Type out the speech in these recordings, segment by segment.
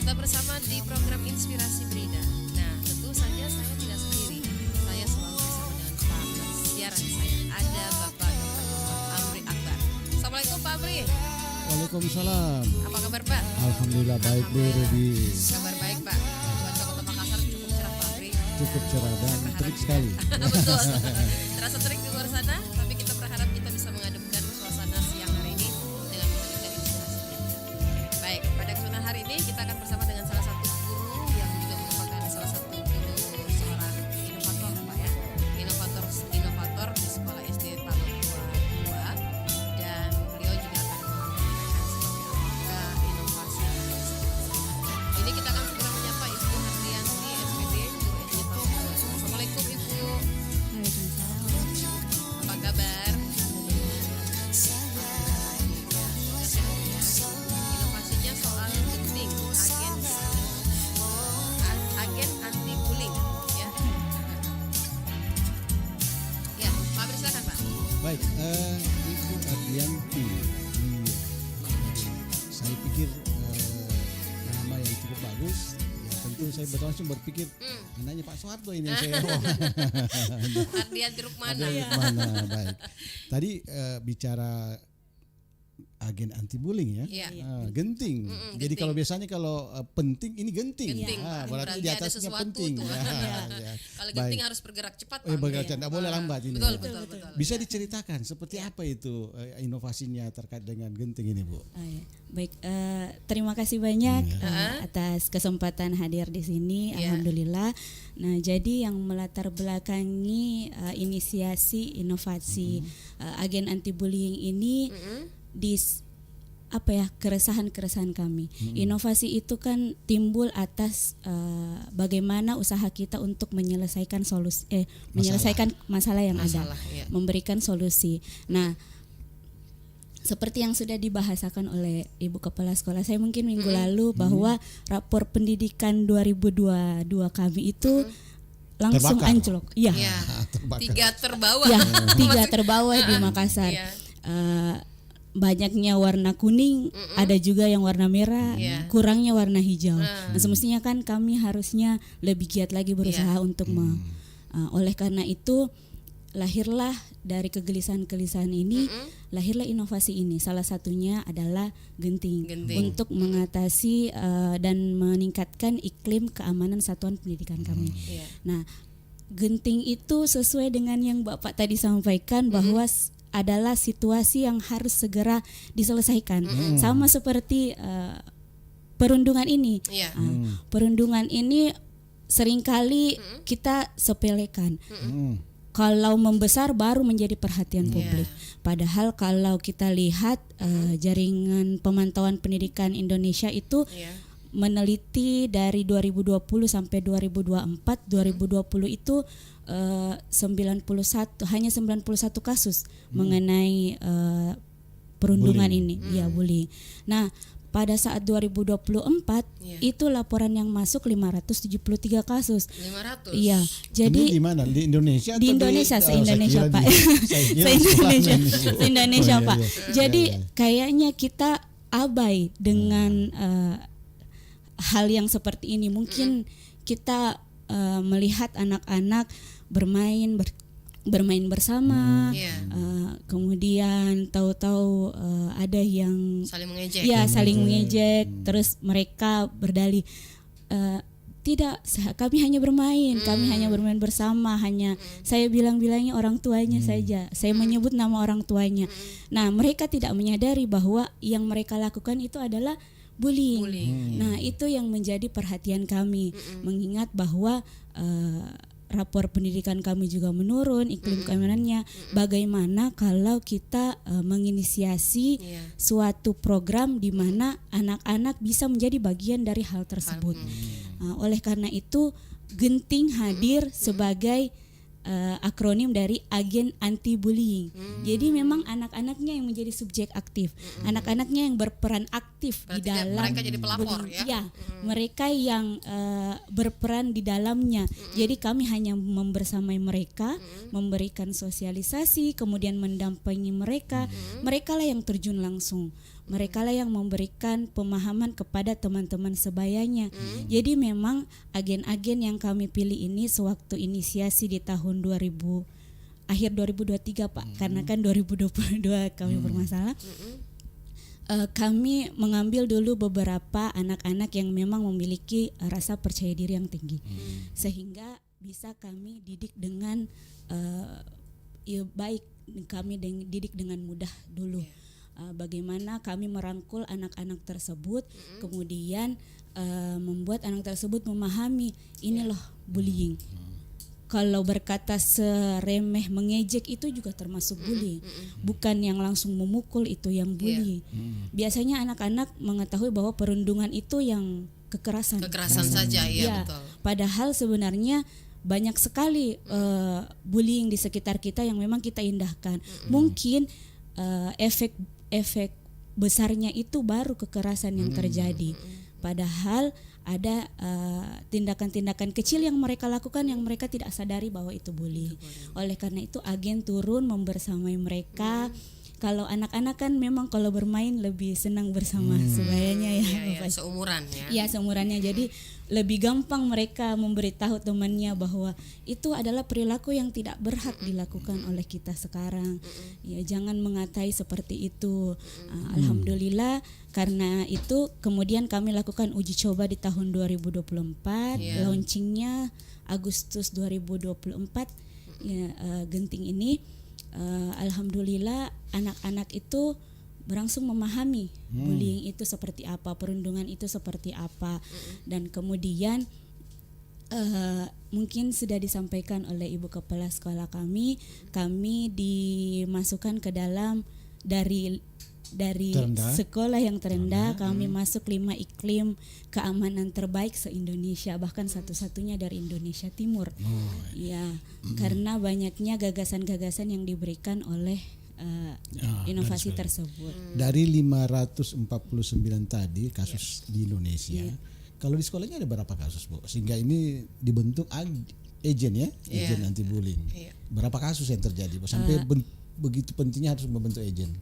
Kita bersama di program Inspirasi Brida. Nah, tentu saja saya tidak sendiri. Saya selalu bersama dengan partner siaran saya. Ada Bapak Dr. Muhammad Amri Akbar. Assalamualaikum Pak Amri. Waalaikumsalam. Apa kabar Pak? Alhamdulillah baik Bu Ruby. Kabar baik Pak. Cuaca Kota Makassar cukup cerah Pak Amri. Cukup cerah dan terik sekali. Betul. Terasa terik di luar sana, tapi kita berharap kita bisa mengademkan suasana siang hari ini dengan mendengarkan inspirasinya. Baik, pada kesempatan hari ini kita akan bersama dengan salah satu guru yang juga merupakan salah satu guru seorang inovator Pak ya. Inovator di sekolah SD Pamuk 22 dan beliau juga akan menyampaikan seperti apa inovasi yang dilakukan. Ini kita akan segera menyapa Ibu Hardianti SPD Guru SD Pamuk 22. Assalamualaikum Ibu. Apa kabar? Inovasinya soal genting, agen anti bullying, ya. Ya, Pak Amri silakan Pak. Baik, Ibu Ardianti. Saya pikir nama yang cukup bagus. Ya, tentu saya langsung berpikir anaknya Pak Soeharto ini yang saya Ardianti Rukmana. Mana baik. Tadi bicara agen anti bullying ya. Iya. Genting. Jadi genting. kalau biasanya kalau penting ini genting. Genting, Pak. Berarti di ada atasnya sesuatu penting. tuh. Ya. Kalau Baik. genting harus bergerak cepat Pak. Bergerak cepat, tidak boleh lambat ini. Betul, Ya. betul. Bisa diceritakan seperti apa itu inovasinya terkait dengan genting ini, Bu? Baik, terima kasih banyak atas kesempatan hadir di sini. Alhamdulillah. Nah, jadi yang melatar belakangi inisiasi inovasi agen anti bullying ini di keresahan kami. Inovasi itu kan timbul atas bagaimana usaha kita untuk menyelesaikan menyelesaikan masalah yang ada, iya. memberikan solusi. Nah, seperti yang sudah dibahasakan oleh Ibu Kepala Sekolah saya mungkin minggu lalu bahwa rapor pendidikan 2022 kami itu langsung Terbakar. anjlok. Iya. Ya. Terbakar. 3 terbawah. Ya, 3 terbawah di Makassar. Iya. Banyaknya warna kuning, ada juga yang warna merah, Iya. kurangnya warna hijau. Nah, semestinya kan kami harusnya lebih giat lagi berusaha untuk oleh karena itu lahirlah dari kegelisahan-kegelisahan ini, lahirlah inovasi ini. Salah satunya adalah genting. Untuk mengatasi dan meningkatkan iklim keamanan satuan pendidikan kami. Iya. Nah, genting itu sesuai dengan yang Bapak tadi sampaikan bahwa adalah situasi yang harus segera diselesaikan. Sama seperti perundungan ini. Iya. Perundungan ini seringkali kita sepelekan. Kalau membesar baru menjadi perhatian publik. Padahal kalau kita lihat jaringan pemantauan pendidikan Indonesia itu meneliti dari 2020 sampai 2024, 2020 itu 91 kasus mengenai perundungan bullying. ini, ya bullying. Nah, pada saat 2024 itu laporan yang masuk 573 kasus. 500. Iya. Ini Jadi di mana? Di Indonesia? di Indonesia, se-Indonesia Pak. Se-Indonesia Pak. Jadi kayaknya kita abai dengan hal yang seperti ini. Mungkin kita melihat anak-anak bermain bersama, kemudian tahu-tahu ada yang Saling mengejek. ya saling mengejek, terus mereka berdalih tidak, kami hanya bermain, kami hanya bermain bersama, hanya saya bilangnya orang tuanya saja, saya menyebut nama orang tuanya. Nah, mereka tidak menyadari bahwa yang mereka lakukan itu adalah bullying. Nah, itu yang menjadi perhatian kami, mengingat bahwa rapor pendidikan kami juga menurun, iklim keamanannya. Bagaimana kalau kita menginisiasi suatu program di mana anak-anak bisa menjadi bagian dari hal tersebut. Oleh karena itu, genting hadir sebagai akronim dari agen anti bullying. Jadi memang anak-anaknya yang menjadi subjek aktif, anak-anaknya yang berperan aktif Berarti di dalam mereka jadi pelapor bullying. ya? Iya, mereka yang berperan di dalamnya. Jadi kami hanya membersamai mereka, memberikan sosialisasi, kemudian mendampingi mereka. Mereka lah yang terjun langsung. Mereka lah yang memberikan pemahaman kepada teman-teman sebayanya. Jadi memang agen-agen yang kami pilih ini sewaktu inisiasi di tahun 2000 akhir 2023 Pak, karena kan 2022 kami bermasalah. Kami mengambil dulu beberapa anak-anak yang memang memiliki rasa percaya diri yang tinggi, sehingga bisa kami didik dengan baik, kami didik dengan mudah dulu. Bagaimana kami merangkul anak-anak tersebut, kemudian membuat anak tersebut memahami ini loh bullying. Kalau berkata seremeh mengejek itu juga termasuk bullying, bukan yang langsung memukul itu yang bullying. Biasanya anak-anak mengetahui bahwa perundungan itu yang kekerasan saja, ya. Betul. Padahal sebenarnya banyak sekali bullying di sekitar kita yang memang kita indahkan. Mungkin efek besarnya itu baru kekerasan yang terjadi. Padahal ada tindakan-tindakan kecil yang mereka lakukan yang mereka tidak sadari bahwa itu bullying. Oleh karena itu agen turun membersamai mereka. Kalau anak-anak kan memang kalau bermain lebih senang bersama sebayanya ya, Bapak. Seumuran ya. Ya, seumurannya. Jadi lebih gampang mereka memberitahu temannya bahwa itu adalah perilaku yang tidak berhak dilakukan oleh kita sekarang. Ya, jangan mengatai seperti itu. Alhamdulillah karena itu kemudian kami lakukan uji coba di tahun 2024, launchingnya Agustus 2024 ya, Genting ini. Alhamdulillah anak-anak itu berangsung memahami bullying itu seperti apa, perundungan itu seperti apa, dan kemudian mungkin sudah disampaikan oleh Ibu Kepala Sekolah kami dimasukkan ke dalam dari terendah. Sekolah yang terendah, kami masuk 5 iklim keamanan terbaik se-Indonesia, bahkan satu-satunya dari Indonesia Timur. Ya, karena banyaknya gagasan-gagasan yang diberikan oleh inovasi tersebut. Dari 549 tadi kasus di Indonesia, kalau di sekolahnya ada berapa kasus, Bu? Sehingga ini dibentuk agen ya, agen anti bullying. Berapa kasus yang terjadi, Bu? Sampai begitu pentingnya harus membentuk agen.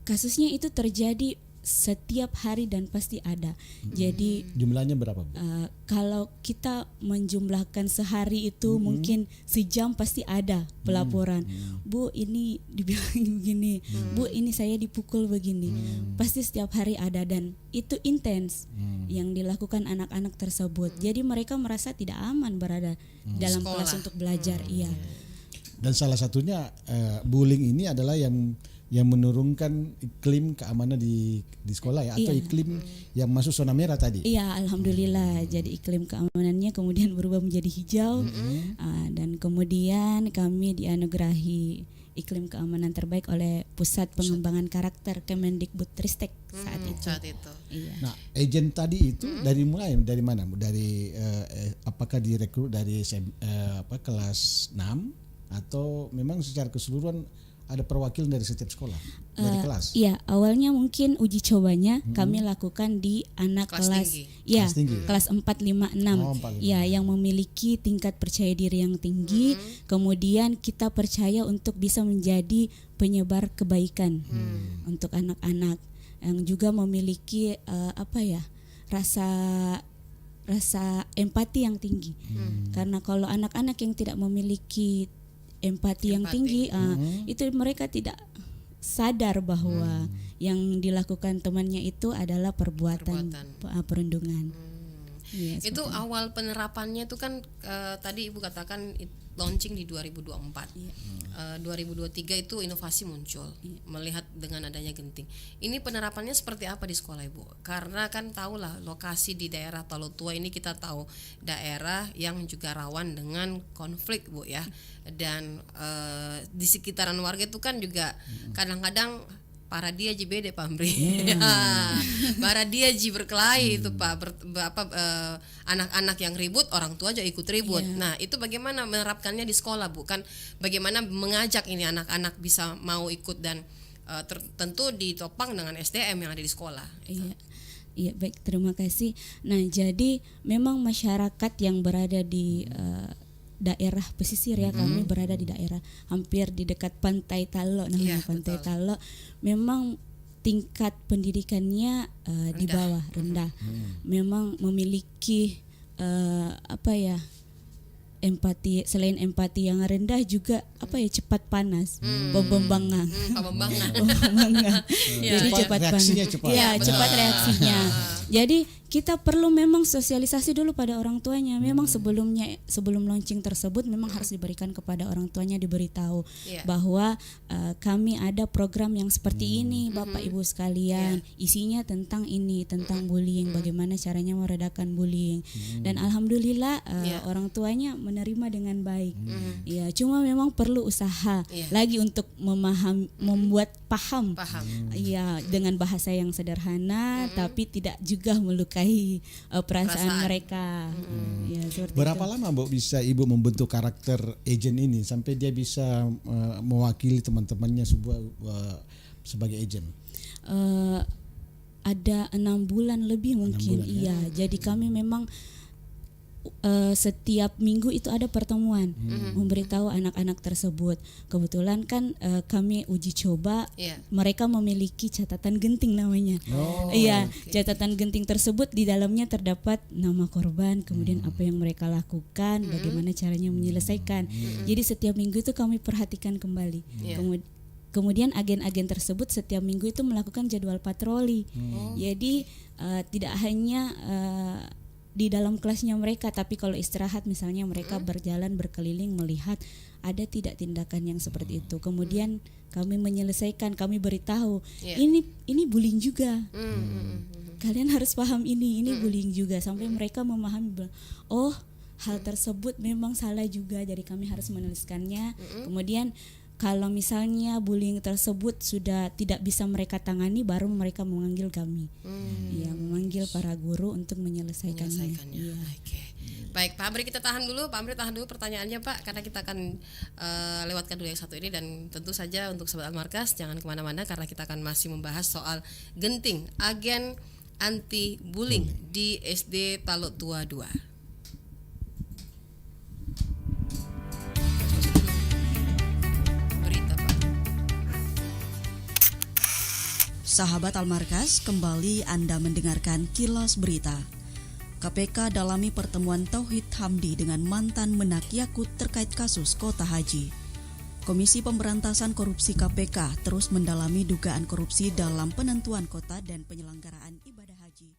Kasusnya itu terjadi setiap hari dan pasti ada. Jadi jumlahnya berapa, Bu? Kalau kita menjumlahkan sehari itu mungkin sejam pasti ada pelaporan. Bu, ini dibilang begini. Bu, ini saya dipukul begini. Pasti setiap hari ada, dan itu intens yang dilakukan anak-anak tersebut. Jadi mereka merasa tidak aman berada dalam kelas untuk belajar. Iya. Dan salah satunya bullying ini adalah yang menurunkan iklim keamanan di sekolah ya, atau iklim yang masuk zona merah tadi. Iya, alhamdulillah. Jadi iklim keamanannya kemudian berubah menjadi hijau, dan kemudian kami dianugerahi iklim keamanan terbaik oleh Pusat Pengembangan Karakter Kemendikbudristek saat itu. Iya. Nah, agen tadi itu dari mana? Dari apakah direkrut dari kelas 6 atau memang secara keseluruhan ada perwakilan dari setiap sekolah, dari kelas? Iya, awalnya mungkin uji cobanya kami lakukan di anak kelas kelas 4, 5, 6. Ya, yang memiliki tingkat percaya diri yang tinggi, kemudian kita percaya untuk bisa menjadi penyebar kebaikan untuk anak-anak yang juga memiliki rasa empati yang tinggi. Karena kalau anak-anak yang tidak memiliki empati yang tinggi, itu mereka tidak sadar bahwa yang dilakukan temannya itu adalah perbuatan. Perundungan. Yes, itu betul. Awal penerapannya itu kan tadi Ibu katakan launching di 2024. 2023 itu inovasi muncul melihat dengan adanya Genting. Ini penerapannya seperti apa di sekolah, Ibu? Karena kan tahulah lokasi di daerah Talotua ini, kita tahu daerah yang juga rawan dengan konflik, Bu ya. Dan di sekitaran warga itu kan juga kadang-kadang para dia ji bede pamri. Para dia ji berkelahi itu Pak, anak-anak yang ribut orang tua aja ikut ribut. Nah, itu bagaimana menerapkannya di sekolah Bu? Kan bagaimana mengajak ini anak-anak bisa mau ikut dan tentu ditopang dengan SDM yang ada di sekolah. Iya. Iya, baik, terima kasih. Nah, jadi memang masyarakat yang berada di daerah pesisir ya, kami berada di daerah hampir di dekat Pantai Talo, namanya Pantai Talo. Memang tingkat pendidikannya di bawah, rendah. Memang memiliki empati, selain empati yang rendah juga cepat panas, pembembangan. Jadi cepat panas. Ya, cepat reaksinya. Jadi kita perlu memang sosialisasi dulu pada orang tuanya. Memang sebelum launching tersebut memang harus diberikan kepada orang tuanya, diberitahu bahwa kami ada program yang seperti ini, Bapak Ibu sekalian. Isinya tentang ini, tentang bullying, bagaimana caranya meredakan bullying. Dan alhamdulillah orang tuanya menerima dengan baik. Ya, cuma memang perlu usaha lagi untuk membuat paham. Ya, dengan bahasa yang sederhana tapi tidak juga melukai perasaan mereka. Ya, berapa lama Bu bisa Ibu membentuk karakter agent ini sampai dia bisa mewakili teman-temannya sebagai agent? Ada 6 bulan lebih mungkin. Iya, jadi kami memang setiap minggu itu ada pertemuan memberitahu anak-anak tersebut. Kebetulan kan kami uji coba, mereka memiliki catatan genting namanya. Catatan genting tersebut di dalamnya terdapat nama korban, kemudian apa yang mereka lakukan, bagaimana caranya menyelesaikan. Jadi setiap minggu itu kami perhatikan kembali. Kemudian agen-agen tersebut setiap minggu itu melakukan jadwal patroli. Jadi tidak hanya di dalam kelasnya mereka, tapi kalau istirahat misalnya mereka berjalan berkeliling melihat ada tidak tindakan yang seperti itu. Kemudian kami menyelesaikan, kami beritahu ini bullying juga. Kalian harus paham ini bullying juga, sampai mereka memahami, oh hal tersebut memang salah juga, jadi kami harus menuliskannya. Kemudian kalau misalnya bullying tersebut sudah tidak bisa mereka tangani, baru mereka memanggil kami, memanggil para guru untuk menyelesaikannya. Okay. Baik, Pak Amri, kita tahan dulu. Pak Amri tahan dulu pertanyaannya Pak, karena kita akan lewatkan dulu yang satu ini. Dan tentu saja untuk Sobat Almarkas jangan kemana-mana, karena kita akan masih membahas soal genting agen anti bullying di SD Talok Tua 2. Sahabat Almarkas, kembali Anda mendengarkan Kilas Berita. KPK dalami pertemuan Tauhid Hamdi dengan mantan Menak Yakut terkait kasus Kota Haji. Komisi Pemberantasan Korupsi KPK terus mendalami dugaan korupsi dalam penentuan kota dan penyelenggaraan ibadah haji.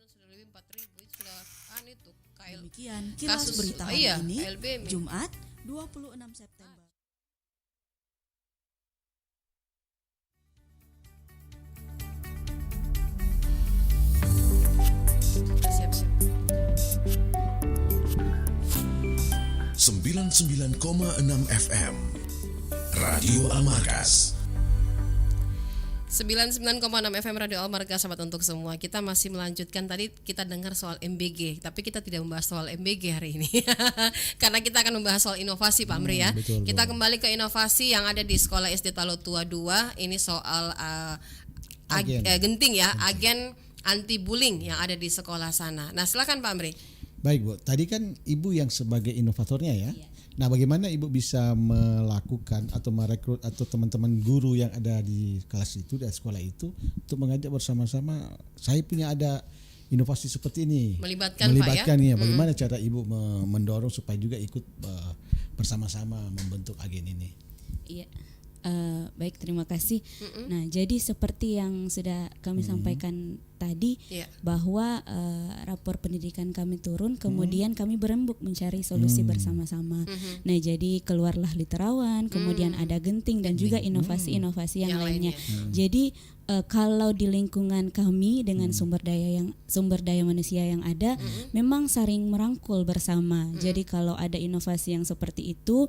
sudah lebih 4.000 itu sudah itu KL. Demikian kilas Kasus, berita hari ini KLB. Jumat 26 September. Siap-siap. 99,6 FM Radio Almarkas. 99,6 FM Radio Almarkas, sahabat untuk semua. Kita masih melanjutkan, tadi kita dengar soal MBG, tapi kita tidak membahas soal MBG hari ini. Karena kita akan membahas soal inovasi, Pak Amri ya. Betul, kita kembali ke inovasi yang ada di Sekolah SD Talotua 2. Ini soal genting ya, agen anti bullying yang ada di sekolah sana. Nah, silakan Pak Amri. Baik Bu, tadi kan Ibu yang sebagai inovatornya ya. Nah, bagaimana Ibu bisa melakukan atau merekrut atau teman-teman guru yang ada di kelas itu, di sekolah itu, untuk mengajak bersama-sama, saya punya ada inovasi seperti ini. Melibatkan Pak ya. Ya. Bagaimana cara Ibu mendorong supaya juga ikut bersama-sama membentuk agen ini? Iya. Baik, terima kasih. Nah, jadi seperti yang sudah kami sampaikan tadi, bahwa rapor pendidikan kami turun, kemudian kami berembuk mencari solusi bersama-sama. Nah, jadi keluarlah literawan, kemudian ada genting dan juga inovasi-inovasi yang lainnya. Jadi kalau di lingkungan kami dengan sumber daya manusia yang ada, memang saling merangkul bersama. Jadi kalau ada inovasi yang seperti itu,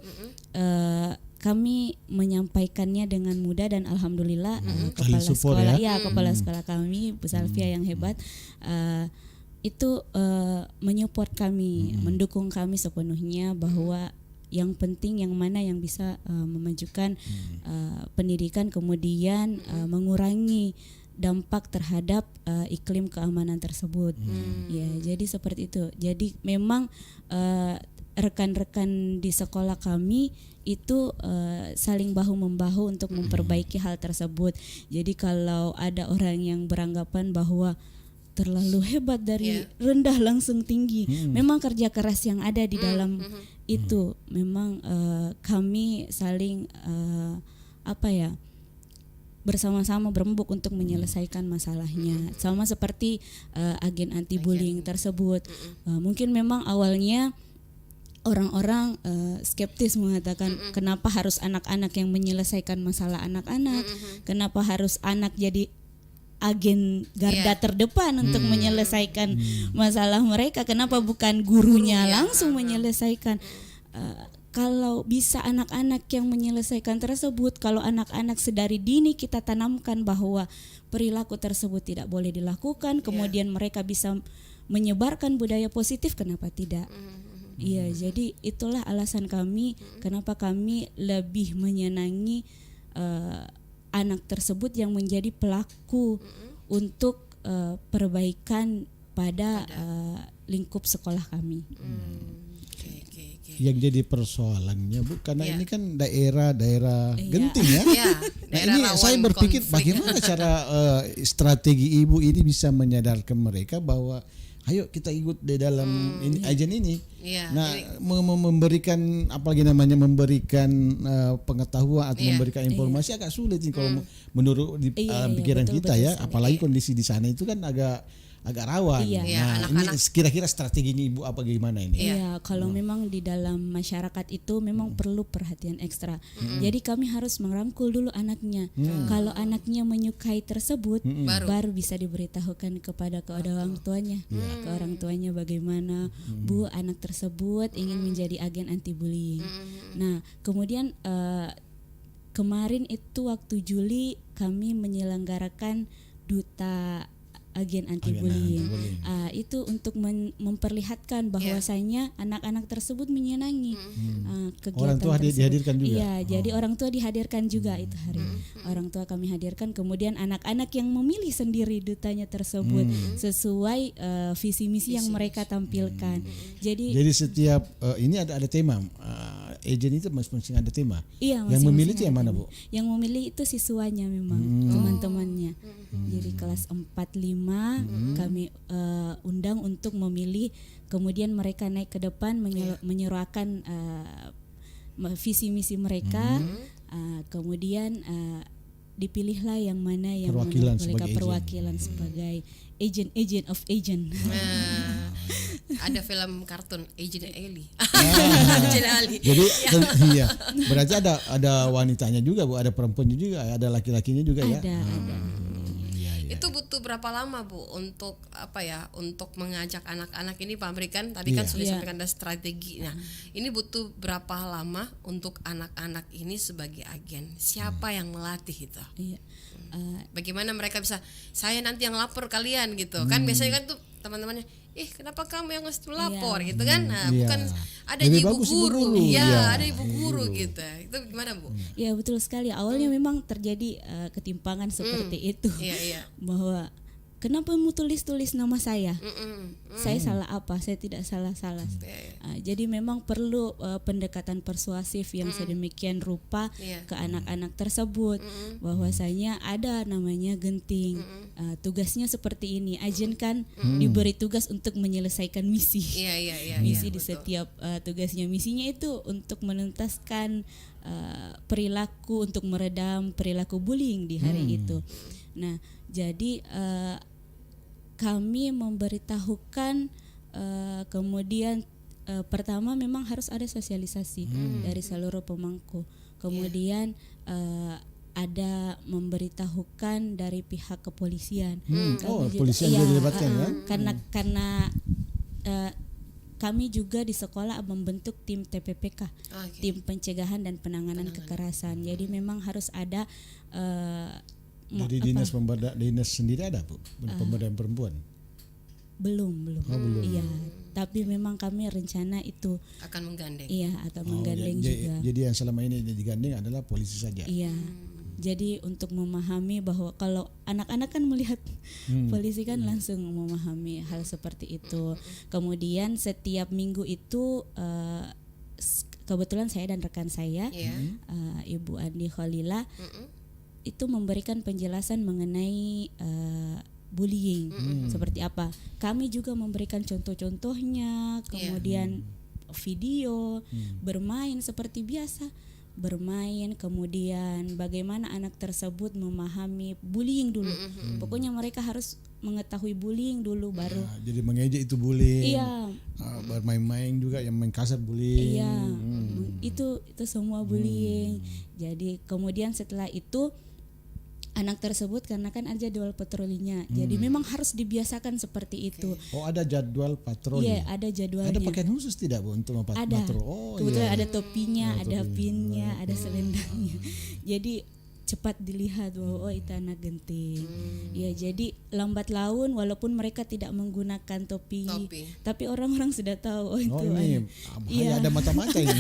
kami menyampaikannya dengan mudah dan alhamdulillah kepala sekolah kepala sekolah kami Bu Salvia yang hebat itu menyupport kami, mendukung kami sepenuhnya bahwa yang penting yang mana yang bisa memajukan pendidikan, kemudian mengurangi dampak terhadap iklim keamanan tersebut. Ya, jadi seperti itu. Jadi memang rekan-rekan di sekolah kami itu saling bahu-membahu untuk memperbaiki hal tersebut. Jadi kalau ada orang yang beranggapan bahwa terlalu hebat dari rendah langsung tinggi, memang kerja keras yang ada di dalam itu. Memang kami saling bersama-sama berembuk untuk menyelesaikan masalahnya. Sama seperti agen anti bullying tersebut. Mungkin memang awalnya orang-orang skeptis mengatakan kenapa harus anak-anak yang menyelesaikan masalah anak-anak, kenapa harus anak jadi agen garda terdepan untuk menyelesaikan masalah mereka, kenapa bukan gurunya langsung menyelesaikan. Kalau bisa anak-anak yang menyelesaikan tersebut, kalau anak-anak sedari dini kita tanamkan bahwa perilaku tersebut tidak boleh dilakukan, kemudian mereka bisa menyebarkan budaya positif, kenapa tidak? Iya, jadi itulah alasan kami kenapa kami lebih menyenangi anak tersebut yang menjadi pelaku untuk perbaikan pada lingkup sekolah kami. Yang jadi persoalannya Bu, karena ini kan daerah genting ya. Daerah ini saya berpikir bagaimana cara strategi Ibu ini bisa menyadarkan mereka bahwa ayo kita ikut di dalam agen ini. Memberikan memberikan pengetahuan atau memberikan informasi agak sulit nih kalau menurut pikiran kita ya, apalagi kondisi di sana itu kan agak rawan. Nah, ini kira-kira strateginya Ibu apa gimana ini? Iya, kalau memang di dalam masyarakat itu memang perlu perhatian ekstra. Jadi kami harus merangkul dulu anaknya. Kalau anaknya menyukai tersebut, baru bisa diberitahukan kepada orang tuanya. Ke orang tuanya bagaimana, Bu, anak tersebut ingin menjadi agen anti bullying. Nah, kemudian kemarin itu waktu Juli kami menyelenggarakan duta agen anti bullying. Itu untuk memperlihatkan bahwasanya anak-anak tersebut menyenangi kegiatan orang tua tersebut. dihadirkan juga. Iya, jadi orang tua dihadirkan juga itu hari. Orang tua kami hadirkan, kemudian anak-anak yang memilih sendiri dutanya tersebut sesuai visi misi yang mereka tampilkan. Jadi setiap ini ada tema. Agen itu masing-masing ada tema. Iya, yang memilih itu yang mana Bu? Yang memilih itu siswanya memang, teman-temannya. Jadi kelas 4-5 kami undang untuk memilih, kemudian mereka naik ke depan menyuarakan visi misi mereka, kemudian dipilihlah yang mana yang Perwakilan menurut mereka sebagai perwakilan sebagai agent of agent. Nah, ada film kartun Agent Ali. Ah. Agent Ali. Jadi iya, berarti ada wanitanya juga Bu, ada perempuannya juga, ada laki-lakinya juga ya. Ada. Iya. Itu butuh berapa lama Bu untuk untuk mengajak anak-anak ini Pak Amri kan tadi kan Iya. sudah Iya. sampaikan ada strategi. Nah, ini butuh berapa lama untuk anak-anak ini sebagai agen? Siapa yang melatih itu? Iya. Bagaimana mereka bisa saya nanti yang lapor kalian gitu kan biasanya kan tuh teman-temannya kenapa kamu yang mesti lapor gitu kan nah Iya. bukan ada Lebih ibu bagus ibu guru guru. ya Iya. ada ibu guru gitu itu gimana Bu? Ya betul sekali. Awalnya memang terjadi ketimpangan seperti itu. Iya. Bahwa kenapa kamu tulis nama saya? Saya salah apa? Saya tidak salah. Jadi memang perlu pendekatan persuasif yang sedemikian rupa Iya. ke anak-anak tersebut bahwasanya ada namanya genting. Tugasnya seperti ini. Agen kan diberi tugas untuk menyelesaikan misi. Iya. Misi di betul. setiap tugasnya. Misinya itu untuk menuntaskan perilaku, untuk meredam perilaku bullying di hari itu. Nah, jadi kami memberitahukan kemudian pertama memang harus ada sosialisasi dari seluruh pemangku. Kemudian ada memberitahukan dari pihak kepolisian. Kami juga- Polisian iya, juga dilibatkan ya. Karena kami juga di sekolah membentuk tim TPPK, Oke. tim pencegahan dan penanganan kekerasan. Jadi memang harus ada Jadi dinas sendiri ada Bu, pemberdayaan perempuan. belum. Iya, tapi memang kami rencana itu Akan menggandeng. akan menggandeng juga. Jadi yang selama ini digandeng adalah polisi saja. Iya. Jadi untuk memahami bahwa kalau anak-anak kan melihat polisi kan langsung memahami hal seperti itu. Kemudian setiap minggu itu kebetulan saya dan rekan saya Iya. Ibu Andi Khalila itu memberikan penjelasan mengenai bullying seperti apa. Kami juga memberikan contoh-contohnya, kemudian video, bermain seperti biasa. Bermain, kemudian bagaimana anak tersebut memahami bullying dulu. Pokoknya mereka harus mengetahui bullying dulu baru. Nah, jadi mengejek itu bullying. Iya. Bermain-main juga yang main kasar bullying. Iya, itu semua bullying. Jadi kemudian setelah itu anak tersebut karena kan ada jadwal patrolinya, jadi memang harus dibiasakan seperti itu. Oh, ada jadwal patroli. Iya, ada jadwalnya. Ada pakaian khusus tidak Bu untuk Ada. patroli? Oh, Kebetulan iya. ada topinya, ada pinnya, ada selendangnya. Jadi cepat dilihat bahwa itu anak genting. Ya, jadi lambat laun walaupun mereka tidak menggunakan topi. Tapi orang-orang sudah tahu itu ini Iya. ada mata-mata ini.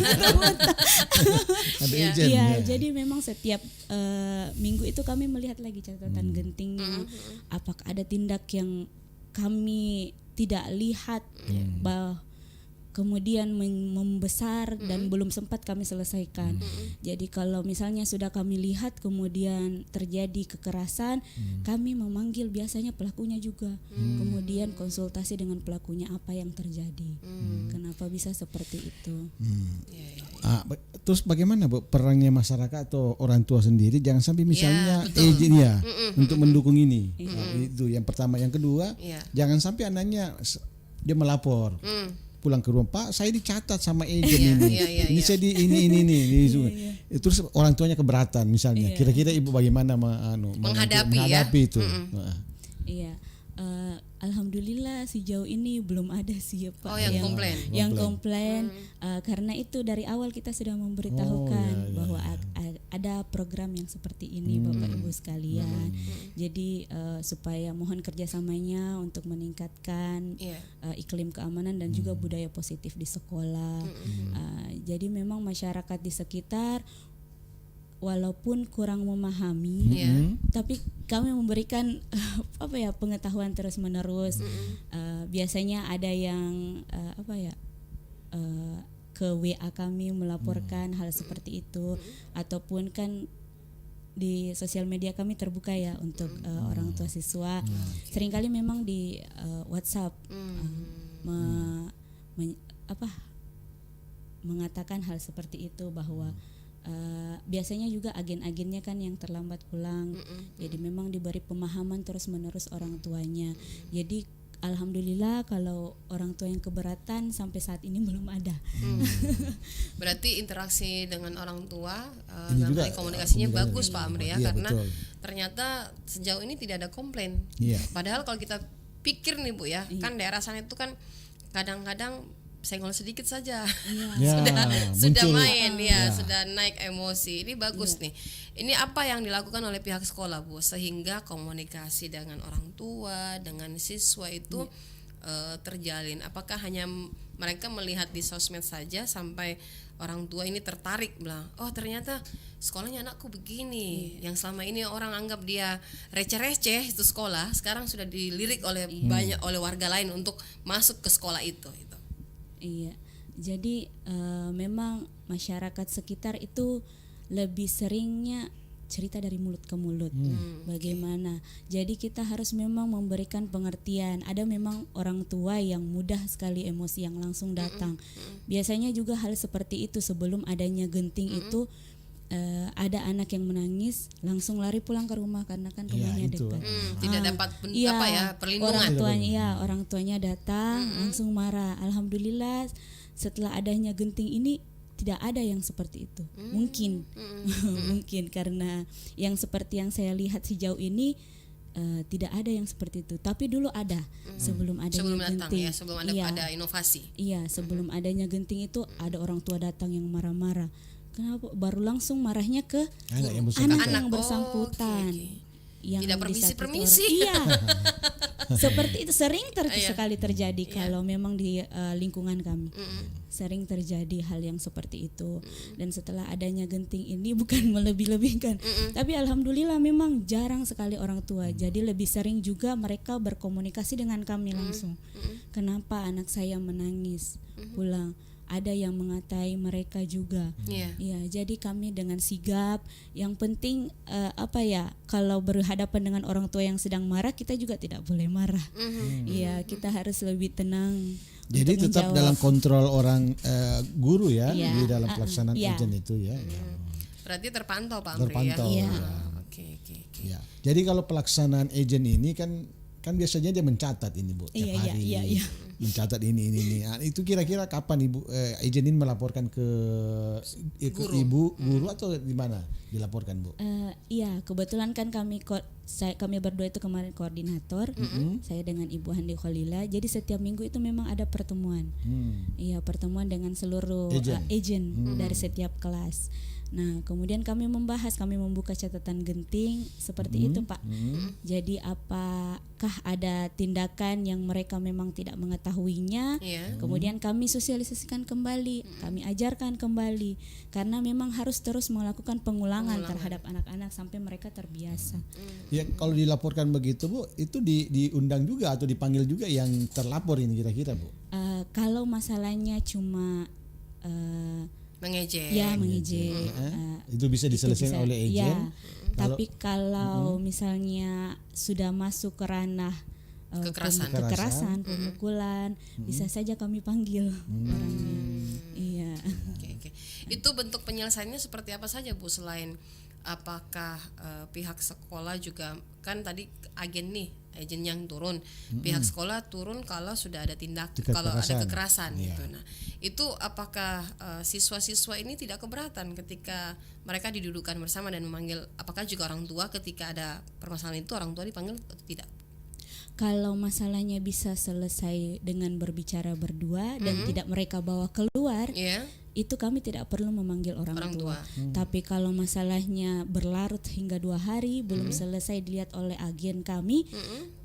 Ada agent. Iya, ya. jadi memang setiap minggu itu kami melihat lagi catatan gentingnya, apakah ada tindak yang kami tidak lihat, kemudian membesar dan belum sempat kami selesaikan. Jadi kalau misalnya sudah kami lihat kemudian terjadi kekerasan, kami memanggil biasanya pelakunya juga, kemudian konsultasi dengan pelakunya apa yang terjadi, kenapa bisa seperti itu. Terus bagaimana Bu perannya masyarakat atau orang tua sendiri, jangan sampai misalnya agent ya untuk mendukung ini. Nah, itu yang pertama. Yang kedua, jangan sampai anaknya dia melapor. Pulang ke rumah, Pak, saya dicatat sama agent ini. Ini saya di ini. Terus orang tuanya keberatan misalnya. Kira-kira Ibu bagaimana menghadapi itu? Iya. Alhamdulillah sejauh ini belum ada sih Pak yang komplain. Yang komplain karena itu dari awal kita sudah memberitahukan bahwa ada program yang seperti ini Bapak Ibu sekalian. Jadi supaya mohon kerjasamanya untuk meningkatkan iklim keamanan dan juga budaya positif di sekolah. Jadi memang masyarakat di sekitar walaupun kurang memahami, tapi kami memberikan pengetahuan terus menerus. Biasanya ada yang ke WA kami melaporkan hal seperti itu, ataupun kan di sosial media kami terbuka ya untuk orang tua siswa. Seringkali memang di WhatsApp mengatakan hal seperti itu bahwa biasanya juga agen-agennya kan yang terlambat pulang. Jadi memang diberi pemahaman terus-menerus orang tuanya. Jadi alhamdulillah kalau orang tua yang keberatan sampai saat ini belum ada. Berarti interaksi dengan orang tua Ini dalam juga hal komunikasinya komunikasi. bagus Pak Amri ya, Iya, karena betul. ternyata sejauh ini tidak ada komplain. Iya. Padahal kalau kita pikir nih Bu ya, kan daerah sana itu kan kadang-kadang senggol sedikit saja Ya, sudah muncul. main ya, sudah naik emosi. Ini bagus nih. Ini apa yang dilakukan oleh pihak sekolah Bu sehingga komunikasi dengan orang tua, dengan siswa itu terjalin? Apakah hanya mereka melihat di sosmed saja sampai orang tua ini tertarik bilang, oh ternyata sekolahnya anakku begini, yang selama ini orang anggap dia receh-receh itu sekolah, sekarang sudah dilirik oleh banyak oleh warga lain untuk masuk ke sekolah itu. Iya, jadi memang masyarakat sekitar itu lebih seringnya cerita dari mulut ke mulut. Bagaimana? Jadi kita harus memang memberikan pengertian. Ada memang orang tua yang mudah sekali emosi yang langsung datang. Biasanya juga hal seperti itu sebelum adanya genting itu. Ada anak yang menangis langsung lari pulang ke rumah karena kan rumahnya itu. dekat. Tidak dapat perlindungan. Orang tuanya datang langsung marah. Alhamdulillah setelah adanya genting ini tidak ada yang seperti itu. Mungkin mungkin karena yang seperti yang saya lihat sejauh ini tidak ada yang seperti itu. Tapi dulu ada sebelum adanya genting. Ya, sebelum ada inovasi. Iya, sebelum adanya genting itu ada orang tua datang yang marah-marah. Kenapa? Baru langsung marahnya ke anak yang bersangkutan. Yang tidak permisi-permisi. Iya. Seperti itu sering sekali terjadi kalau memang di lingkungan kami. Sering terjadi hal yang seperti itu. Dan setelah adanya genting ini bukan melebih-lebihkan, tapi alhamdulillah memang jarang sekali orang tua. Jadi lebih sering juga mereka berkomunikasi dengan kami langsung. Kenapa anak saya menangis pulang? Ada yang mengatai mereka juga. Ya, jadi kami dengan sigap. Yang penting kalau berhadapan dengan orang tua yang sedang marah, kita juga tidak boleh marah. Iya, kita harus lebih tenang. Jadi tetap dalam kontrol orang guru ya, di dalam pelaksanaan ujian itu ya. Berarti terpantau Pak Amri terpantau, ya. Oke. Ya. Jadi kalau pelaksanaan agent ini kan biasanya dia mencatat ini Bu tiap hari. Iya. Mencatat ini. Nah, itu kira-kira kapan Ibu agent ini melaporkan ke ibu guru atau di mana dilaporkan Bu? Iya, kebetulan kan kami berdua itu kemarin koordinator. Saya dengan Ibu Handi Kholila. Jadi setiap minggu itu memang ada pertemuan. Iya, pertemuan dengan seluruh agent dari setiap kelas. Nah, kemudian kami membuka catatan genting seperti itu Pak. Jadi apakah ada tindakan yang mereka memang tidak mengetahuinya, kemudian kami sosialisasikan kembali, kami ajarkan kembali, karena memang harus terus melakukan pengulangan terhadap anak-anak sampai mereka terbiasa. Ya, kalau dilaporkan begitu Bu, itu diundang juga atau dipanggil juga yang terlapor ini kira-kira Bu? Kalau masalahnya cuma mengejek. Itu bisa diselesaikan oleh agent. Ya, tapi kalau misalnya sudah masuk ke ranah kekerasan, pemukulan, bisa saja kami panggil orangnya. Iya. Oke. Itu bentuk penyelesaiannya seperti apa saja Bu, selain apakah pihak sekolah juga, kan tadi agen yang turun, pihak sekolah turun kalau sudah ada kalau ada kekerasan gitu. Nah, itu apakah siswa-siswa ini tidak keberatan ketika mereka didudukkan bersama dan memanggil, apakah juga orang tua ketika ada permasalahan itu orang tua dipanggil atau tidak? Kalau masalahnya bisa selesai dengan berbicara berdua dan tidak mereka bawa keluar, itu kami tidak perlu memanggil orang tua. Tapi kalau masalahnya berlarut hingga 2 hari belum selesai dilihat oleh agen kami,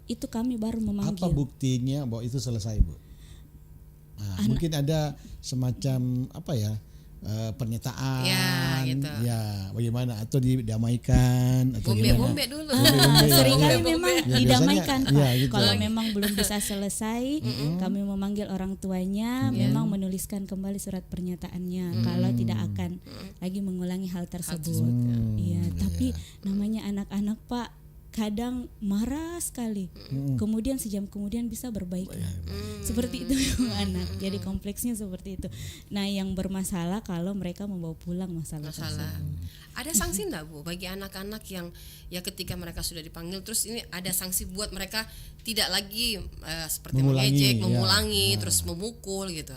itu kami baru memanggil. Apa buktinya bahwa itu selesai Bu? Nah, mungkin ada semacam pernyataan, bagaimana atau didamaikan atau bombe dulu. Seringkali memang didamaikan. Gitu. Kalau memang belum bisa selesai, kami memanggil orang tuanya, memang menuliskan kembali surat pernyataannya kalau tidak akan lagi mengulangi hal tersebut. Tapi namanya anak-anak Pak, kadang marah sekali, kemudian sejam kemudian bisa berbaik. Seperti itu anak. Jadi kompleksnya seperti itu. Nah, yang bermasalah kalau mereka membawa pulang masalah. Ada sanksi enggak Bu bagi anak-anak yang ya ketika mereka sudah dipanggil terus ini ada sanksi buat mereka tidak lagi seperti mengejek, mengulangi, terus memukul gitu.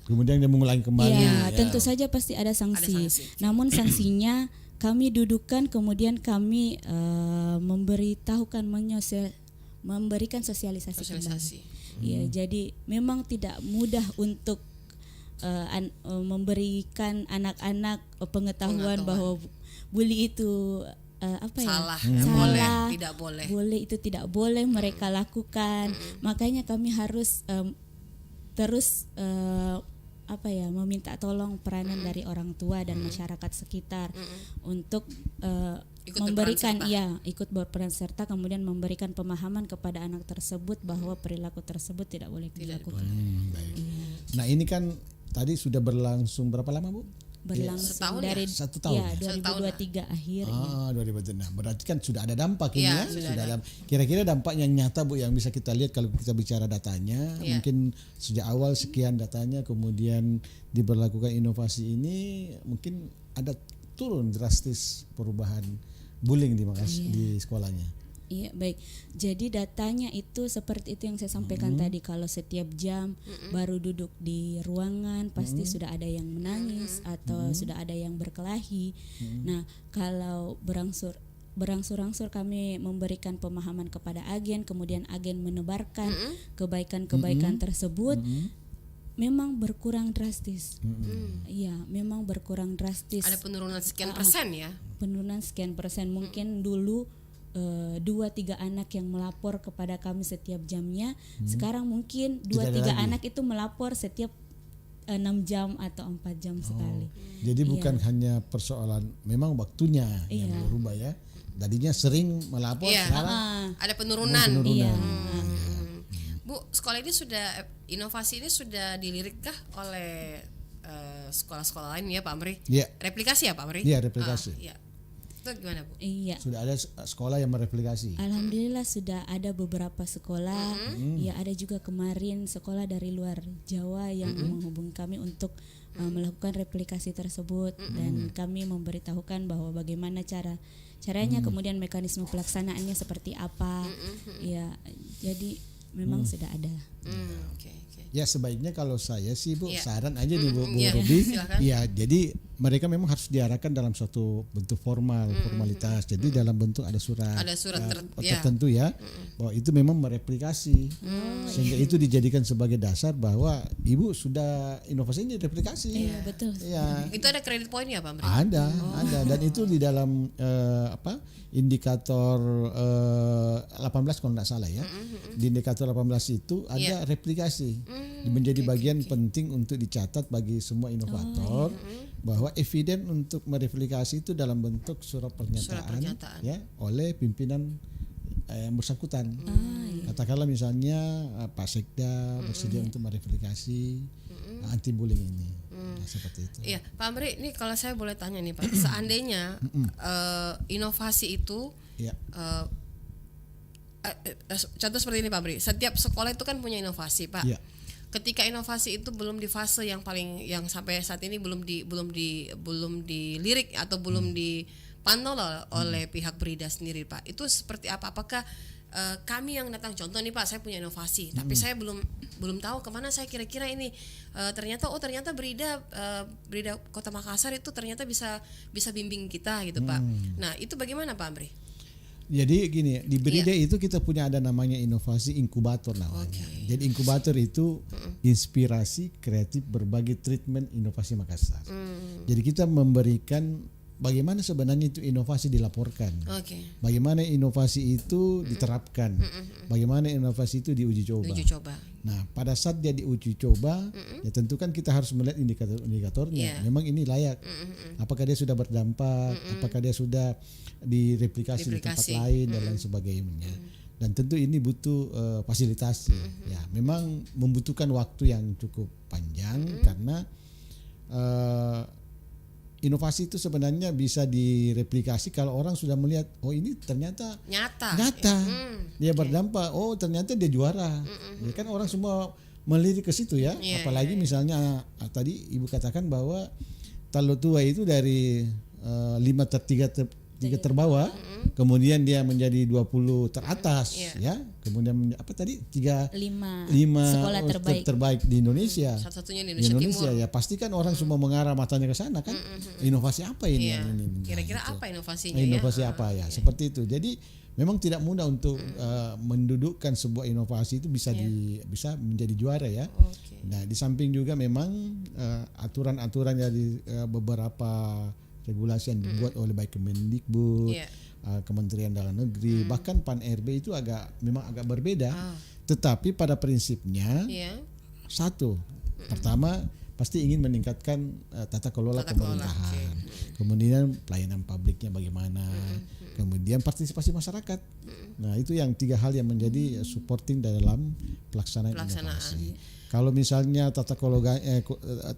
Kemudian dia mengulangi kembali. Ya, tentu saja pasti ada sanksi. Namun sanksinya kami dudukkan, kemudian kami memberitahukan, memberikan sosialisasi. Kembali. Ya, jadi memang tidak mudah untuk memberikan anak-anak pengetahuan bahwa bully itu salah, tidak boleh. Boleh itu tidak boleh mereka lakukan. Makanya kami harus terus meminta tolong peranan dari orang tua dan masyarakat sekitar untuk ikut berperan serta, kemudian memberikan pemahaman kepada anak tersebut bahwa perilaku tersebut tidak boleh dilakukan. Nah, ini kan tadi sudah berlangsung berapa lama Bu? Berlangsung dari 1 tahun. 2023 akhir. 2023. Nah, berarti kan sudah ada dampak ini ya. Sudah ada. Kira-kira dampak yang nyata Bu yang bisa kita lihat kalau kita bicara datanya, mungkin sejak awal sekian datanya, kemudian diberlakukan inovasi ini, mungkin ada turun drastis perubahan bullying di sekolahnya. Iya, baik. Jadi datanya itu seperti itu yang saya sampaikan tadi, kalau setiap jam baru duduk di ruangan pasti sudah ada yang menangis atau sudah ada yang berkelahi. Nah, kalau berangsur-angsur kami memberikan pemahaman kepada agen, kemudian agen menebarkan kebaikan-kebaikan tersebut, memang berkurang drastis. Iya, memang berkurang drastis. Ada penurunan sekian persen ya? Penurunan sekian persen. Mungkin dulu 2-3 anak yang melapor kepada kami setiap jamnya, sekarang mungkin 2-3 anak itu melapor setiap 6 jam atau 4 jam sekali. Jadi bukan hanya persoalan memang waktunya yang berubah ya. Tadinya sering melapor, sekarang ada penurunan. Iya. Bu, sekolah ini inovasi ini sudah dilirikkah oleh sekolah-sekolah lain ya Pak Amri? Iya. Replikasi ya Pak Amri? Iya, replikasi. Iya. Itu gimana Bu? Iya. Sudah ada sekolah yang mereplikasi. Alhamdulillah sudah ada beberapa sekolah. Ya, ada juga kemarin sekolah dari luar Jawa yang menghubungi kami untuk melakukan replikasi tersebut, dan kami memberitahukan bahwa bagaimana caranya, kemudian mekanisme pelaksanaannya seperti apa. Ya, jadi memang sudah ada. Ya, sebaiknya kalau saya sih Bu, saran aja nih Bu Ruby. Ya, jadi mereka memang harus diarahkan dalam suatu bentuk formalitas. Jadi dalam bentuk ada surat tertentu ya, bahwa itu memang mereplikasi, sehingga itu dijadikan sebagai dasar bahwa ibu sudah inovasinya replikasi. Iya, betul. Ya. Itu ada kredit poin ya Pak Amri? Ada. Dan itu di dalam indikator 18 kalau tidak salah ya. Di indikator 18 itu ada replikasi. Menjadi bagian penting untuk dicatat bagi semua inovator, bahwa eviden untuk mereplikasi itu dalam bentuk surat pernyataan. Ya, oleh pimpinan yang bersangkutan. Katakanlah misalnya Pak Sekda bersedia untuk mereplikasi anti bullying ini. Seperti itu. Iya, Pak Amri, ini kalau saya boleh tanya nih Pak, seandainya inovasi itu contoh seperti ini Pak Amri, setiap sekolah itu kan punya inovasi Pak. Ya. Ketika inovasi itu belum di fase yang sampai saat ini belum dilirik atau belum dipantau oleh pihak Brida sendiri Pak, itu seperti apa? Apakah kami yang datang, contoh nih Pak, saya punya inovasi, tapi saya belum tahu kemana saya kira-kira ini, ternyata Brida Kota Makassar itu ternyata bisa bimbing kita gitu Pak. Nah, itu bagaimana Pak Amri? Jadi gini, di Brida itu kita punya ada namanya inovasi inkubator namanya. Jadi inkubator itu inspirasi kreatif berbagai treatment inovasi Makassar. Jadi kita memberikan bagaimana sebenarnya itu inovasi dilaporkan, bagaimana inovasi itu diterapkan, bagaimana inovasi itu diuji coba. Nah, pada saat dia diuji coba, ya tentu kan kita harus melihat indikator-indikatornya. Memang ini layak. Apakah dia sudah berdampak? Apakah dia sudah direplikasi di tempat lain dan lain sebagainya. Dan tentu ini butuh fasilitasi. Ya, memang membutuhkan waktu yang cukup panjang karena inovasi itu sebenarnya bisa direplikasi kalau orang sudah melihat, oh ini ternyata Nyata. dia berdampak, oh ternyata dia juara. Ya kan orang semua melirik ke situ ya. Iya, Apalagi misalnya tadi Ibu katakan bahwa Talo Tua itu dari 3 terbawah, kemudian dia menjadi 20 teratas, ya. Kemudian apa tadi 5 sekolah terbaik di Indonesia. Satu-satunya di Di Indonesia Indonesia Timur. ya pasti kan orang semua mengarah matanya ke sana kan. Inovasi apa ini? Iya. Yang ini? Kira-kira gitu. apa inovasinya Inovasi ya? apa ya? Seperti itu. Jadi memang tidak mudah untuk mendudukkan sebuah inovasi itu bisa menjadi juara ya. Oke. Nah, di samping juga memang aturan-aturan dari beberapa regulasi yang dibuat oleh baik Kemendikbud, Iya. Kementerian Dalam Negeri, bahkan Pan-RB itu memang agak berbeda. Tetapi pada prinsipnya Iya. satu, pertama pasti ingin meningkatkan tata kelola pemerintahan. Kemudian pelayanan publiknya bagaimana, kemudian partisipasi masyarakat. Nah, itu yang 3 hal yang menjadi supporting dalam pelaksanaan inovasi. Kalau misalnya tata kelola